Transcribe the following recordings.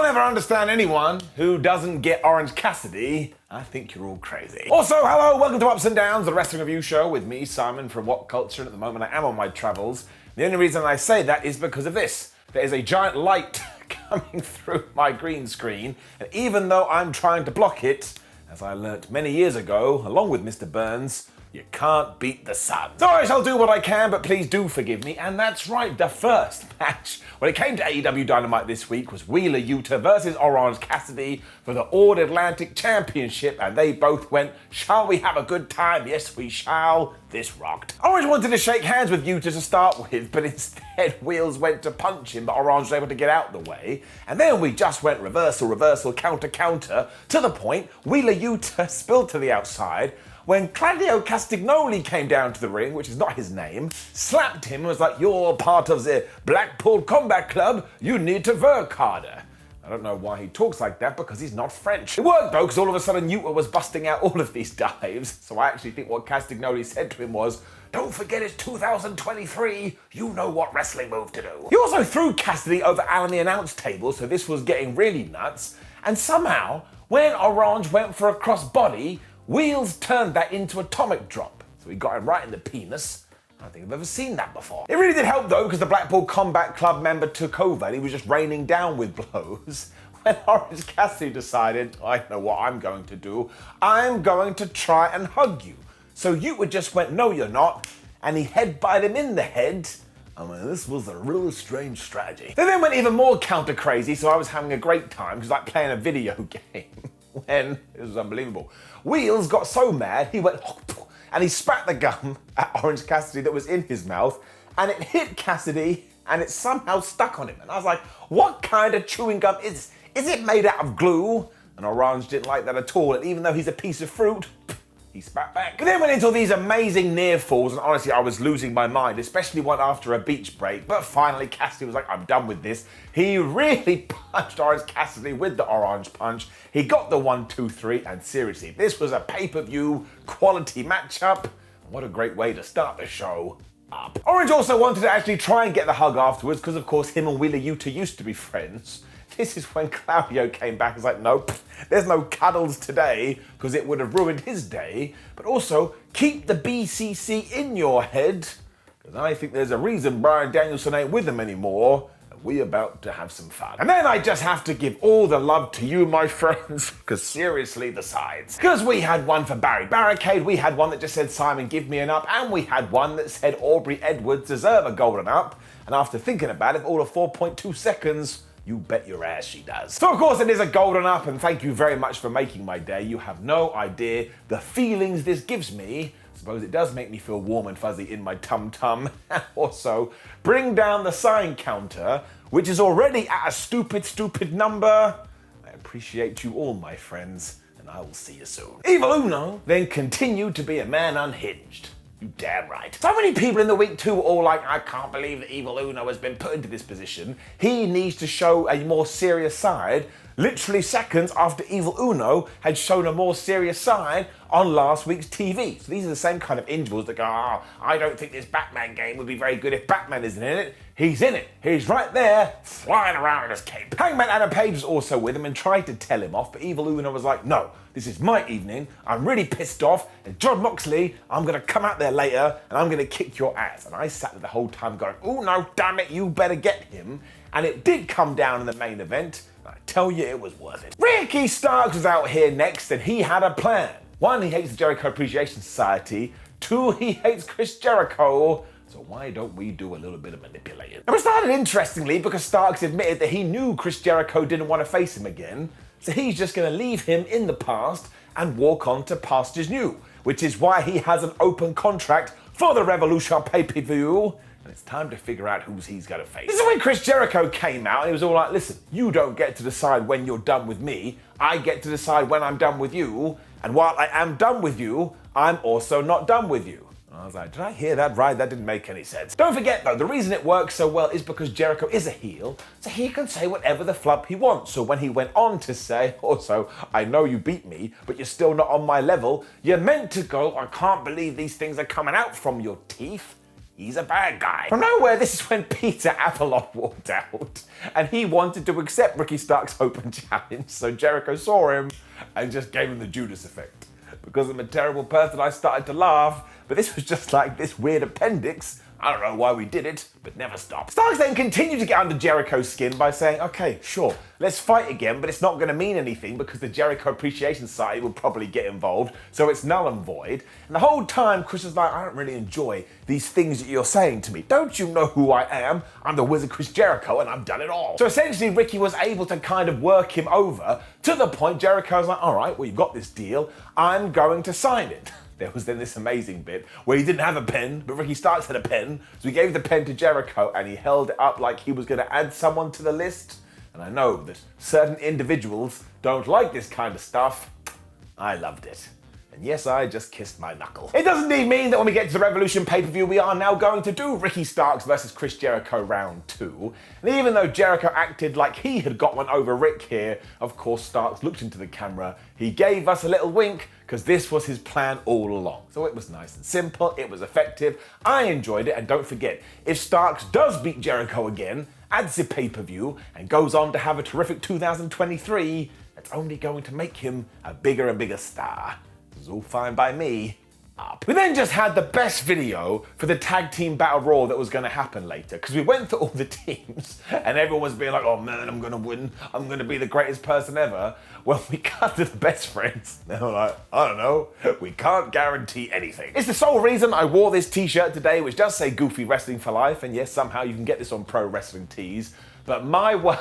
never understand anyone who doesn't get Orange Cassidy. I think you're all crazy. Also, hello, welcome to Ups and Downs, the wrestling review show with me, Simon, from WhatCulture. At the moment, I am on my travels. The only reason I say that is because of this. There is a giant light coming through my green screen, and even though I'm trying to block it, as I learnt many years ago, along with Mr. Burns, you can't beat the sun. So I shall do what I can, but please do forgive me. And that's right, the first match when it came to AEW Dynamite this week was Wheeler Yuta versus Orange Cassidy for the All Atlantic Championship, and they both went, shall we have a good time? Yes, we shall. This rocked. Orange wanted to shake hands with Yuta to start with, but instead Wheels went to punch him, but Orange was able to get out the way. And then we just went reversal, counter, to the point Wheeler Yuta spilled to the outside, when Claudio Castagnoli came down to the ring, which is not his name, slapped him and was like, you're part of the Blackpool Combat Club, you need to work harder. I don't know why he talks like that, because he's not French. It worked though, because all of a sudden Yuta was busting out all of these dives, so I actually think what Castagnoli said to him was, don't forget it's 2023, you know what wrestling move to do. He also threw Cassidy over Alan the announce table, so this was getting really nuts, and somehow, when Orange went for a crossbody, Wheels turned that into atomic drop, so he got him right in the penis. I don't think I've ever seen that before. It really did help though, because the Blackpool Combat Club member took over and he was just raining down with blows. When Orange Cassidy decided, I know what I'm going to do. I'm going to try and hug you. So Yuta just went, no you're not, and he headbutted him in the head. I mean, this was a really strange strategy. They then went even more counter crazy, so I was having a great time, because like playing a video game. When, it was unbelievable. Wheels got so mad, he went, and he spat the gum at Orange Cassidy that was in his mouth, and it hit Cassidy, and it somehow stuck on him. And I was like, what kind of chewing gum is this? Is it made out of glue? And Orange didn't like that at all, and even though he's a piece of fruit, he spat back. We then went into these amazing near falls, and honestly, I was losing my mind, especially one after a beach break. But finally, Cassidy was like, I'm done with this. He really punched Orange Cassidy with the orange punch. He got the 1, 2, 3, and seriously, this was a pay-per-view quality matchup. What a great way to start the show up. Orange also wanted to actually try and get the hug afterwards, because of course him and Wheeler Yuta used to be friends. This is when Claudio came back and was like, nope, there's no cuddles today, because it would have ruined his day. But also, keep the BCC in your head, because I think there's a reason Bryan Danielson ain't with them anymore, and we about to have some fun. And then I just have to give all the love to you, my friends, because seriously, the sides. Because we had one for Barry Barricade, we had one that just said, Simon, give me an up, and we had one that said, Aubrey Edwards deserve a golden up. And after thinking about it, all of 4.2 seconds, you bet your ass she does. So of course it is a golden up, and thank you very much for making my day. You have no idea the feelings this gives me. I suppose it does make me feel warm and fuzzy in my tum-tum. And also, bring down the sign counter, which is already at a stupid number. I appreciate you all, my friends, and I will see you soon. Evil Uno then continued to be a man unhinged. You damn right. So many people in the week too were all like, I can't believe that Evil Uno has been put into this position. He needs to show a more serious side. Literally seconds after Evil Uno had shown a more serious side on last week's TV. So these are the same kind of individuals that go, I don't think this Batman game would be very good if Batman isn't in it. He's in it. He's right there, flying around in his cape. Hangman Adam Page was also with him and tried to tell him off, but Evil Uno was like, no, this is my evening. I'm really pissed off, and Jon Moxley, I'm gonna come out there later, and I'm gonna kick your ass. And I sat there the whole time going, oh no, damn it, you better get him. And it did come down in the main event. I tell you, it was worth it. Ricky Starks was out here next, and he had a plan. 1, he hates the Jericho Appreciation Society. 2, he hates Chris Jericho. So why don't we do a little bit of manipulating? And we started interestingly because Starks admitted that he knew Chris Jericho didn't want to face him again. So he's just going to leave him in the past and walk on to pastures new, which is why he has an open contract for the Revolution pay-per-view. And it's time to figure out who he's going to face. This is when Chris Jericho came out and he was all like, listen, you don't get to decide when you're done with me. I get to decide when I'm done with you. And while I am done with you, I'm also not done with you. I was like, did I hear that right? That didn't make any sense. Don't forget though, the reason it works so well is because Jericho is a heel, so he can say whatever the flub he wants. So when he went on to say, also, I know you beat me, but you're still not on my level, you're meant to go, I can't believe these things are coming out from your teeth. he's a bad guy. From nowhere, this is when Peter Avalon walked out, and he wanted to accept Ricky Stark's open challenge, so Jericho saw him and just gave him the Judas effect. Because I'm a terrible person, I started to laugh, but this was just like this weird appendix. I don't know why we did it, but never stopped. Starks then continued to get under Jericho's skin by saying, okay, sure, let's fight again, but it's not going to mean anything because the Jericho Appreciation Society will probably get involved, so it's null and void. And the whole time, Chris was like, I don't really enjoy these things that you're saying to me. Don't you know who I am? I'm the Wizard Chris Jericho, and I've done it all. So essentially, Ricky was able to kind of work him over to the point Jericho was like, all right, well, you've got this deal. I'm going to sign it. There was then this amazing bit where he didn't have a pen, but Ricky Starks had a pen, so he gave the pen to Jericho and he held it up like he was going to add someone to the list. And I know that certain individuals don't like this kind of stuff. I loved it. And yes, I just kissed my knuckle. It doesn't indeed mean that when we get to the Revolution pay-per-view, we are now going to do Ricky Starks versus Chris Jericho round 2. And even though Jericho acted like he had got one over Rick here, of course Starks looked into the camera, he gave us a little wink, because this was his plan all along. So it was nice and simple, it was effective, I enjoyed it, and don't forget, if Starks does beat Jericho again, adds the pay-per-view, and goes on to have a terrific 2023, that's only going to make him a bigger and bigger star. It's all fine by me. Up. We then just had the best video for the tag team battle royal that was going to happen later, because we went through all the teams and everyone was being like, oh man, I'm going to win, I'm going to be the greatest person ever. Well, we cut to the best friends. They were like, I don't know, we can't guarantee anything. It's the sole reason I wore this t-shirt today, which does say Goofy Wrestling for Life, and yes, somehow you can get this on Pro Wrestling Tees, but my word,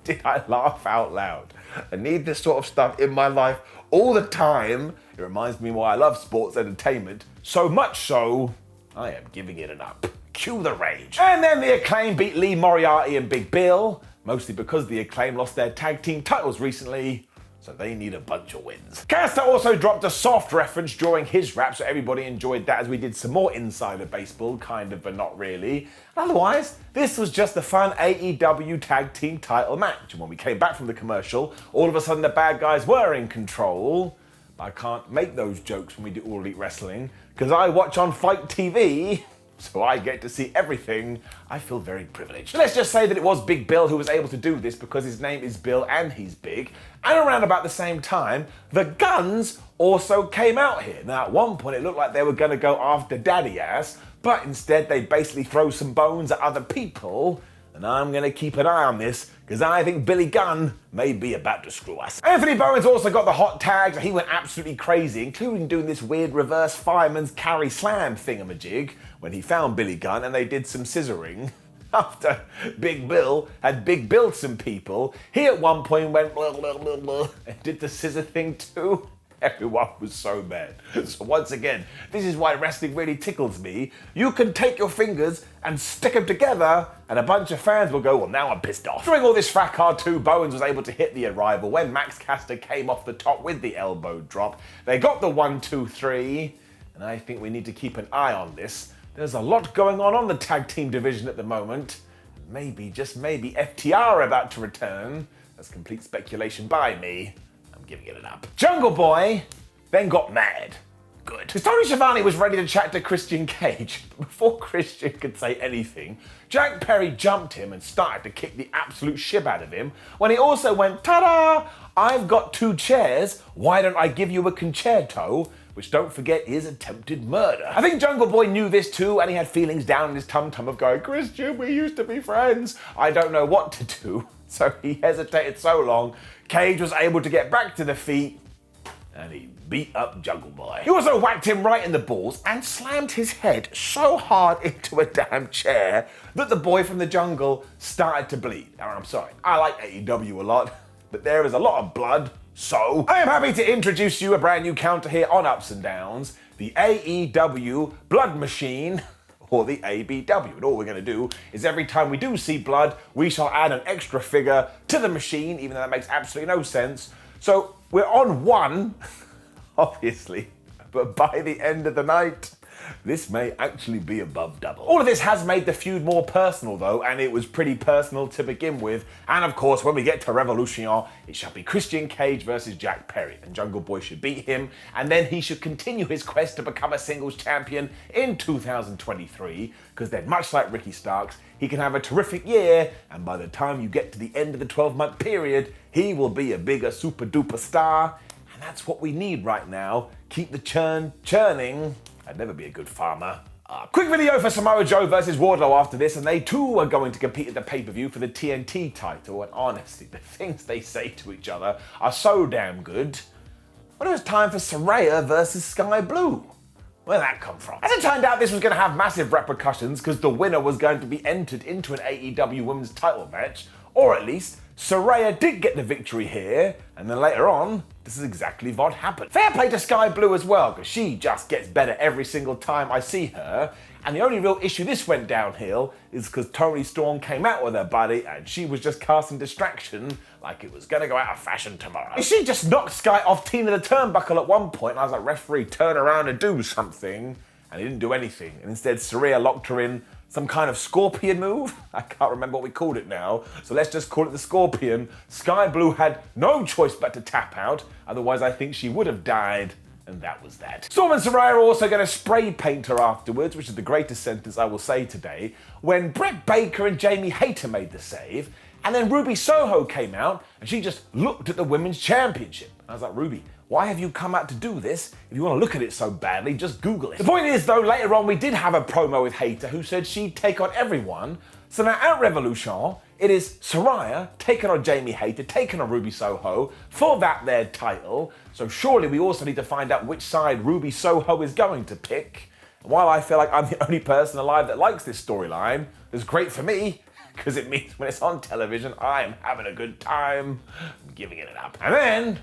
did I laugh out loud. I need this sort of stuff in my life all the time. It reminds me why I love sports entertainment. So much so, I am giving it an up. Cue the rage. And then the Acclaim beat Lee Moriarty and Big Bill, mostly because the Acclaim lost their tag team titles recently, so they need a bunch of wins. Caster also dropped a soft reference during his rap, so everybody enjoyed that as we did some more insider baseball, kind of, but not really. Otherwise, this was just a fun AEW tag team title match. And when we came back from the commercial, all of a sudden the bad guys were in control. I can't make those jokes when we do All Elite Wrestling, because I watch on Fight TV, so I get to see everything. I feel very privileged. Let's just say that it was Big Bill who was able to do this because his name is Bill and he's big. And around about the same time, the Guns also came out here. Now at one point it looked like they were gonna go after Daddy Ass, but instead they basically throw some bones at other people. And I'm going to keep an eye on this, because I think Billy Gunn may be about to screw us. Anthony Bowens also got the hot tags, and he went absolutely crazy, including doing this weird reverse fireman's carry slam thingamajig when he found Billy Gunn, and they did some scissoring. After Big Bill had Big Billed some people, he at one point went blah, blah, blah, blah, and did the scissor thing too. Everyone was so mad. So once again, this is why wrestling really tickles me. You can take your fingers and stick them together, and a bunch of fans will go, well, now I'm pissed off. During all this fracas too, Bowens was able to hit the arrival when Max Caster came off the top with the elbow drop. They got the 1, 2, 3, and I think we need to keep an eye on this. There's a lot going on the tag team division at the moment. Maybe, just maybe, FTR are about to return. That's complete speculation by me. Giving it an up. Jungle Boy then got mad. Good. Because Tony Schiavone was ready to chat to Christian Cage, but before Christian could say anything, Jack Perry jumped him and started to kick the absolute shit out of him, when he also went, ta-da! I've got 2 chairs, why don't I give you a concerto? Which, don't forget, is attempted murder. I think Jungle Boy knew this too, and he had feelings down in his tum-tum of going, Christian, we used to be friends. I don't know what to do. So he hesitated so long, Cage was able to get back to the feet, and he beat up Jungle Boy. He also whacked him right in the balls and slammed his head so hard into a damn chair that the boy from the jungle started to bleed. Now, I'm sorry, I like AEW a lot, but there is a lot of blood, so I am happy to introduce you a brand new counter here on Ups and Downs, the AEW Blood Machine, or the ABW. And all we're going to do is every time we do see blood, we shall add an extra figure to the machine, even though that makes absolutely no sense. So we're on 1, obviously, but by the end of the night, This may actually be above double. All of this has made the feud more personal though, and it was pretty personal to begin with. And of course, when we get to Revolution, it shall be Christian Cage versus Jack Perry, and Jungle Boy should beat him, and then he should continue his quest to become a singles champion in 2023, because then, much like Ricky Starks, he can have a terrific year, and by the time you get to the end of the 12-month period, he will be a bigger super duper star. And that's what we need right now. Keep the churn churning. I'd never be a good farmer. Quick video for Samoa Joe versus Wardlow after this, and they too are going to compete at the pay-per-view for the TNT title, and honestly, the things they say to each other are so damn good. But it was time for Saraya versus Skye Blue. Where did that come from? As it turned out, this was going to have massive repercussions because the winner was going to be entered into an AEW women's title match, or at least Soraya did get the victory here, and then later on, this is exactly what happened. Fair play to Skye Blue as well, because she just gets better every single time I see her, and the only real issue this went downhill is because Toni Storm came out with her buddy, and she was just casting distraction like it was gonna go out of fashion tomorrow. She just knocked Skye off Tina the turnbuckle at one point, and I was like, referee, turn around and do something, and he didn't do anything, and instead Saraya locked her in some kind of scorpion move? I can't remember what we called it now, so let's just call it the scorpion. Skye Blue had no choice but to tap out, otherwise I think she would have died, and that was that. Storm and Saraya are also going to spray paint her afterwards, which is the greatest sentence I will say today, when Britt Baker and Jamie Hayter made the save, and then Ruby Soho came out, and she just looked at the Women's Championship. I was like, Ruby, why have you come out to do this? If you want to look at it so badly, just Google it. The point is though, later on we did have a promo with Hayter who said she'd take on everyone. So now at Revolution, it is Saraya taking on Jamie Hayter, taking on Ruby Soho for that their title. So surely we also need to find out which side Ruby Soho is going to pick. And while I feel like I'm the only person alive that likes this storyline, it's great for me, because it means when it's on television, I'm having a good time, giving it up. And then,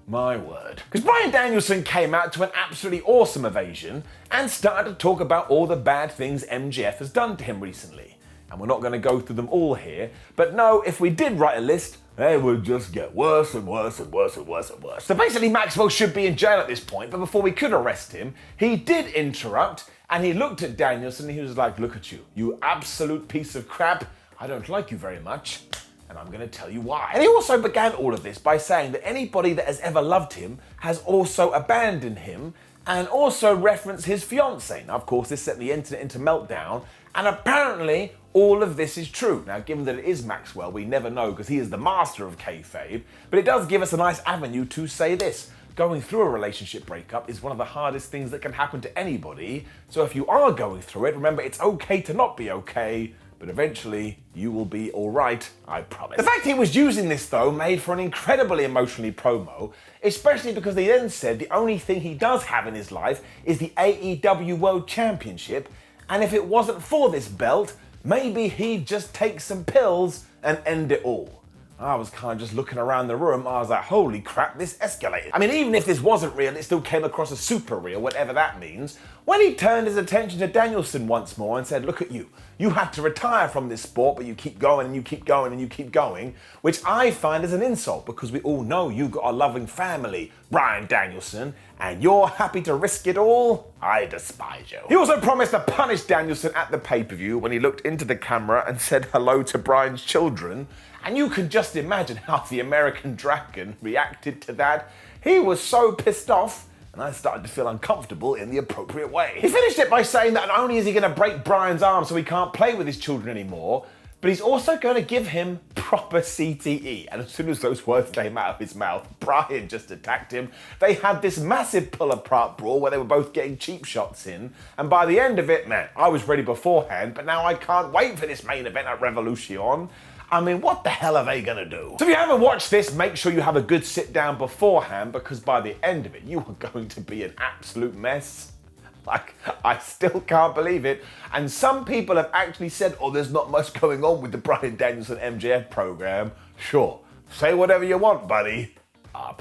my word. Because Bryan Danielson came out to an absolutely awesome evasion and started to talk about all the bad things MJF has done to him recently. And we're not going to go through them all here, but no, if we did write a list, they would just get worse and worse and worse and worse and worse. So basically Maxwell should be in jail at this point, but before we could arrest him, he did interrupt and he looked at Danielson and he was like, look at you, you absolute piece of crap. I don't like you very much. And I'm going to tell you why. And he also began all of this by saying that anybody that has ever loved him has also abandoned him, and also referenced his fiancée. Now, of course, this set the internet into meltdown, and apparently all of this is true. Now, given that it is Maxwell, we never know because he is the master of kayfabe, but it does give us a nice avenue to say this. Going through a relationship breakup is one of the hardest things that can happen to anybody, so if you are going through it, remember it's okay to not be okay, but eventually you will be alright, I promise. The fact he was using this though made for an incredibly emotionally promo, especially because he then said the only thing he does have in his life is the AEW World Championship, and if it wasn't for this belt, maybe he'd just take some pills and end it all. I was kind of just looking around the room, I was like, holy crap, this escalated. I mean, even if this wasn't real, it still came across as super real, whatever that means, when he turned his attention to Danielson once more and said, look at you, you had to retire from this sport, but you keep going and you keep going and you keep going, which I find is an insult, because we all know you've got a loving family, Bryan Danielson, and you're happy to risk it all? I despise you. He also promised to punish Danielson at the pay-per-view when he looked into the camera and said hello to Bryan's children, and you can just imagine how the American Dragon reacted to that. He was so pissed off, and I started to feel uncomfortable in the appropriate way. He finished it by saying that not only is he going to break Bryan's arm so he can't play with his children anymore, but he's also going to give him proper CTE. And as soon as those words came out of his mouth, Bryan just attacked him. They had this massive pull-apart brawl where they were both getting cheap shots in. And by the end of it, man, I was ready beforehand, but now I can't wait for this main event at Revolution. I mean, what the hell are they gonna do? So if you haven't watched this, make sure you have a good sit down beforehand, because by the end of it, you are going to be an absolute mess. Like, I still can't believe it. And some people have actually said, oh, there's not much going on with the Bryan Danielson MJF program. Sure, say whatever you want, buddy.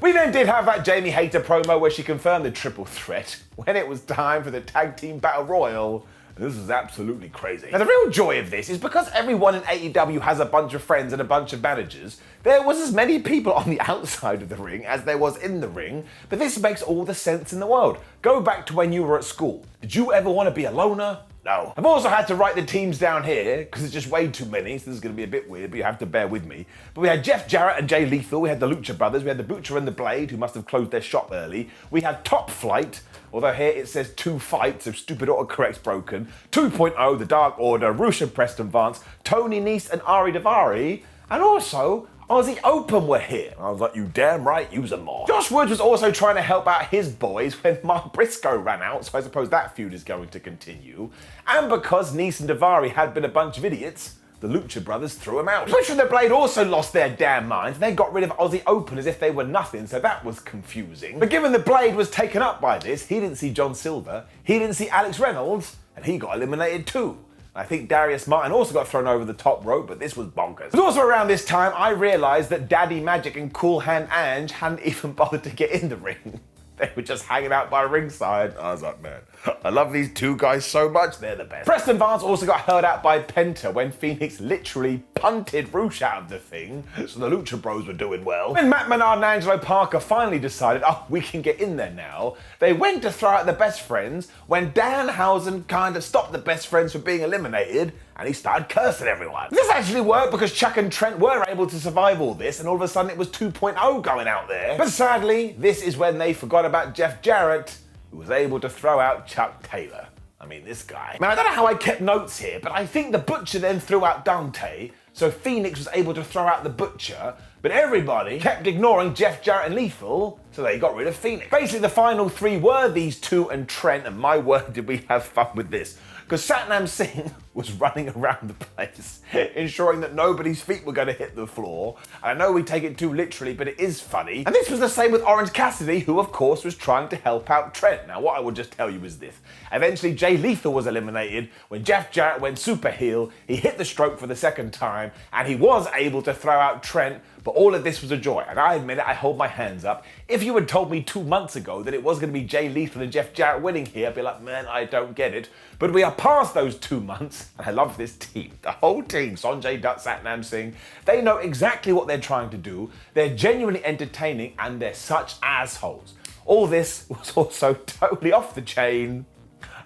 We then did have that Jamie Hayter promo where she confirmed the triple threat when it was time for the Tag Team Battle Royal. This is absolutely crazy. Now the real joy of this is because everyone in AEW has a bunch of friends and a bunch of managers, there was as many people on the outside of the ring as there was in the ring, but this makes all the sense in the world. Go back to when you were at school. Did you ever want to be a loner? No. I've also had to write the teams down here because it's just way too many, so this is going to be a bit weird, but you have to bear with me. But we had Jeff Jarrett and Jay Lethal, we had the Lucha Brothers, we had the Butcher and the Blade, who must have closed their shop early. We had Top Flight, although here it says 2 fights, so stupid autocorrect's broken. 2.0, The Dark Order, Rush and Preston Vance, Tony Nese and Ari Daivari, and also Aussie Open were here. I was like, you damn right, use them more. Josh Woods was also trying to help out his boys when Mark Briscoe ran out, so I suppose that feud is going to continue. And because Nese and Daivari had been a bunch of idiots, the Lucha Brothers threw him out. Butcher and the Blade also lost their damn minds. They got rid of Aussie Open as if they were nothing, so that was confusing. But given the Blade was taken up by this, he didn't see John Silver, he didn't see Alex Reynolds, and he got eliminated too. I think Darius Martin also got thrown over the top rope, but this was bonkers. It was also around this time I realised that Daddy Magic and Cool Hand Ange hadn't even bothered to get in the ring. They were just hanging out by ringside. I was like, man, I love these two guys so much, they're the best. Preston Vance also got hurled out by Penta when Phoenix literally punted Rush out of the thing, so the Lucha Bros were doing well. When Matt Menard and Angelo Parker finally decided, oh, we can get in there now, they went to throw out the Best Friends when Danhausen kind of stopped the Best Friends from being eliminated, and he started cursing everyone. This actually worked because Chuck and Trent were able to survive all this, and all of a sudden it was 2.0 going out there. But sadly, this is when they forgot about Jeff Jarrett, who was able to throw out Chuck Taylor. I mean, this guy. Man, I don't know how I kept notes here, but I think the Butcher then threw out Dante, so Phoenix was able to throw out the Butcher, but everybody kept ignoring Jeff Jarrett and Lethal, so they got rid of Phoenix. Basically, the final 3 were these 2 and Trent, and my word, did we have fun with this. Because Satnam Singh was running around the place, ensuring that nobody's feet were going to hit the floor. And I know we take it too literally, but it is funny. And this was the same with Orange Cassidy, who of course was trying to help out Trent. Now what I will just tell you is this. Eventually Jay Lethal was eliminated when Jeff Jarrett went super heel, he hit the stroke for the second time, and he was able to throw out Trent, but all of this was a joy. And I admit it, I hold my hands up. If you had told me 2 months ago that it was going to be Jay Lethal and Jeff Jarrett winning here, I'd be like, man, I don't get it. But we are past those 2 months, and I love this team. The whole team, Sonjay Dutt, Satnam Singh, they know exactly what they're trying to do. They're genuinely entertaining, and they're such assholes. All this was also totally off the chain.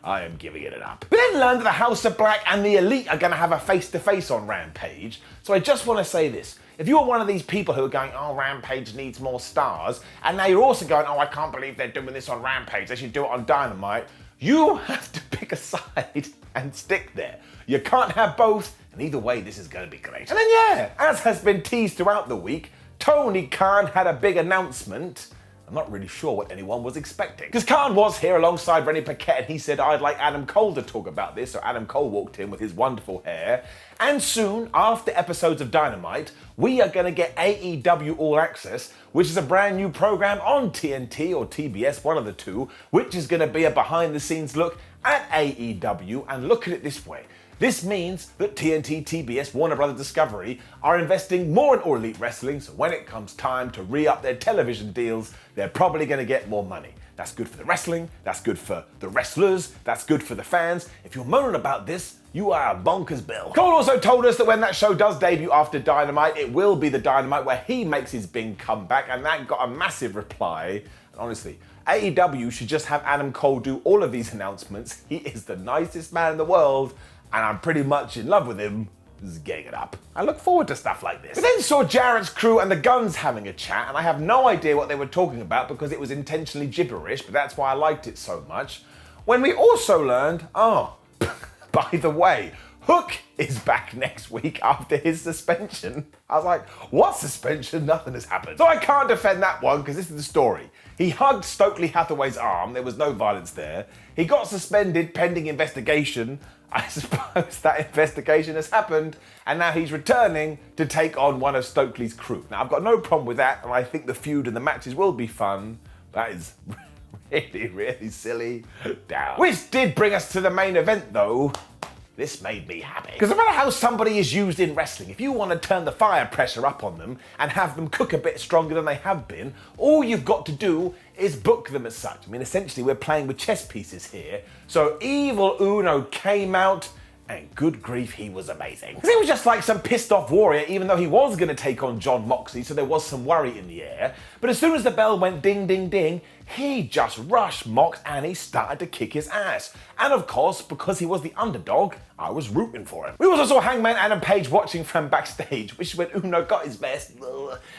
I am giving it an up. We then learned that the House of Black and the Elite are going to have a face-to-face on Rampage. So I just want to say this. If you're one of these people who are going, oh, Rampage needs more stars, and now you're also going, oh, I can't believe they're doing this on Rampage, they should do it on Dynamite, you have to pick a side and stick there. You can't have both, and either way, this is going to be great. And then, yeah, as has been teased throughout the week, Tony Khan had a big announcement. I'm not really sure what anyone was expecting. Because Khan was here alongside Rennie Paquette, and he said, I'd like Adam Cole to talk about this. So Adam Cole walked in with his wonderful hair. And soon, after episodes of Dynamite, we are going to get AEW All Access, which is a brand new program on TNT or TBS, one of the two, which is going to be a behind-the-scenes look at AEW. And look at it this way. This means that TNT, TBS, Warner Brothers Discovery are investing more in All Elite Wrestling, so when it comes time to re-up their television deals, they're probably going to get more money. That's good for the wrestling, that's good for the wrestlers, that's good for the fans. If you're moaning about this, you are a bonkers Bill. Cole also told us that when that show does debut after Dynamite, it will be the Dynamite where he makes his big comeback, and that got a massive reply. And honestly, AEW should just have Adam Cole do all of these announcements. He is the nicest man in the world, and I'm pretty much in love with him. This is getting it up. I look forward to stuff like this. We then saw Jarrett's crew and the Guns having a chat, and I have no idea what they were talking about because it was intentionally gibberish, but that's why I liked it so much. When we also learned, oh, by the way, Hook is back next week after his suspension. I was like, what suspension? Nothing has happened. So I can't defend that one because this is the story. He hugged Stokely Hathaway's arm. There was no violence there. He got suspended pending investigation. I suppose that investigation has happened, and now he's returning to take on one of Stokely's crew. Now, I've got no problem with that, and I think the feud and the matches will be fun. That is really, really silly. Down. Which did bring us to the main event, though. This made me happy. Because no matter how somebody is used in wrestling, if you want to turn the fire pressure up on them and have them cook a bit stronger than they have been, all you've got to do is book them as such. I mean, essentially, we're playing with chess pieces here. So Evil Uno came out, and good grief, he was amazing. Because he was just like some pissed off warrior, even though he was going to take on Jon Moxley, so there was some worry in the air. But as soon as the bell went ding, ding, ding, he just rushed Mox and he started to kick his ass. And of course, because he was the underdog, I was rooting for him. We also saw Hangman Adam Page watching from backstage, which is when Uno got his best,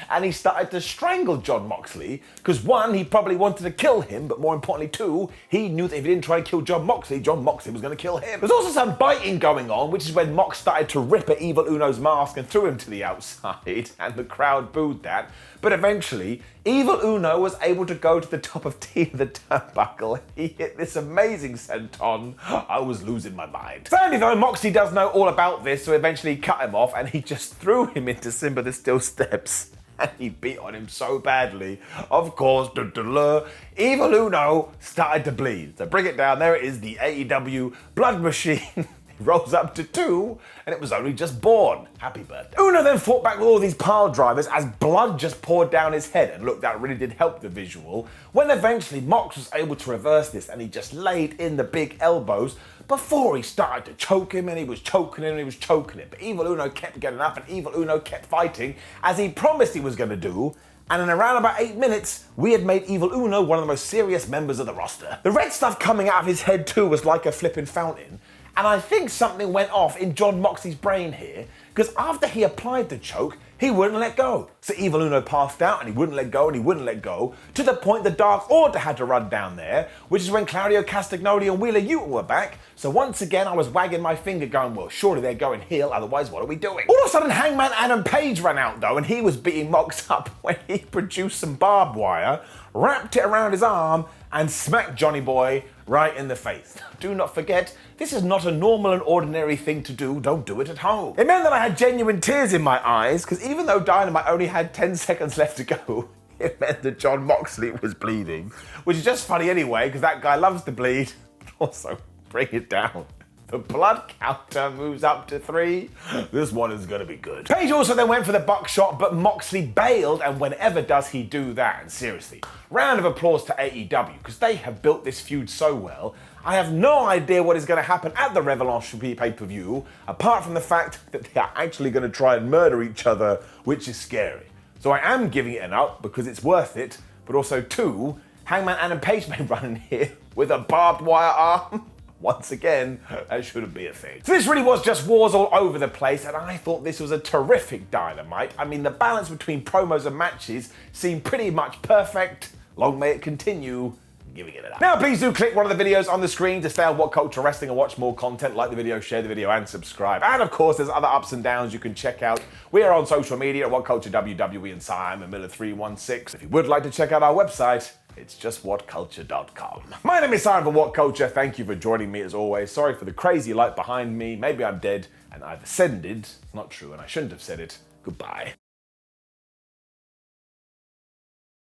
and he started to strangle Jon Moxley, because one, he probably wanted to kill him, but more importantly two, he knew that if he didn't try and kill Jon Moxley was going to kill him. There's also some biting going on, which is when Mox started to rip at Evil Uno's mask and threw him to the outside, and the crowd booed that. But eventually, Evil Uno was able to go to the top of the turnbuckle. He hit this amazing senton. I was losing my mind. Sadly though, Moxley does know all about this, so eventually he cut him off and he just threw him into Simba the Steel Steps. And he beat on him so badly. Of course, Evil Uno started to bleed. So bring it down, there it is, the AEW blood machine. Rolls up to 2, and it was only just born. Happy birthday. Uno then fought back with all these pile drivers as blood just poured down his head, and look, that really did help the visual, when eventually Mox was able to reverse this, and he just laid in the big elbows before he started to choke him, and he was choking him, and he was choking him. But Evil Uno kept getting up, and Evil Uno kept fighting, as he promised he was going to do, and in around about 8 minutes, we had made Evil Uno one of the most serious members of the roster. The red stuff coming out of his head too was like a flipping fountain. And I think something went off in Jon Moxley's brain here, because after he applied the choke, he wouldn't let go. So Evil Uno passed out and he wouldn't let go and he wouldn't let go, to the point the Dark Order had to run down there, which is when Claudio Castagnoli and Wheeler Yuta were back. So once again, I was wagging my finger going, well, surely they're going heel, otherwise what are we doing? All of a sudden, Hangman Adam Page ran out though, and he was beating Mox up when he produced some barbed wire, wrapped it around his arm, and smacked Johnny Boy right in the face. Do not forget, this is not a normal and ordinary thing to do. Don't do it at home. It meant that I had genuine tears in my eyes, because even though Dynamite only had 10 seconds left to go, it meant that Jon Moxley was bleeding. Which is just funny anyway, because that guy loves to bleed. Also, bring it down. The blood counter moves up to 3. This one is gonna be good. Page also then went for the buckshot, but Moxley bailed, and whenever does he do that? And seriously, round of applause to AEW, because they have built this feud so well. I have no idea what is gonna happen at the Revelance pay-per-view, apart from the fact that they are actually gonna try and murder each other, which is scary. So I am giving it an up, because it's worth it, but also 2, Hangman Adam Page may run in here with a barbed wire arm. Once again, that shouldn't be a thing. So this really was just wars all over the place, and I thought this was a terrific Dynamite. I mean, the balance between promos and matches seemed pretty much perfect. Long may it continue. Giving it up. Now please do click one of the videos on the screen to stay on WhatCulture Wrestling and watch more content. Like the video, share the video, and subscribe. And of course, there's other ups and downs you can check out. We are on social media at WhatCulture WWE and Simon Miller 316. If you would like to check out our website, it's just whatculture.com. My name is Simon for WhatCulture. Thank you for joining me as always. Sorry for the crazy light behind me. Maybe I'm dead and I've ascended. It's not true and I shouldn't have said it. Goodbye.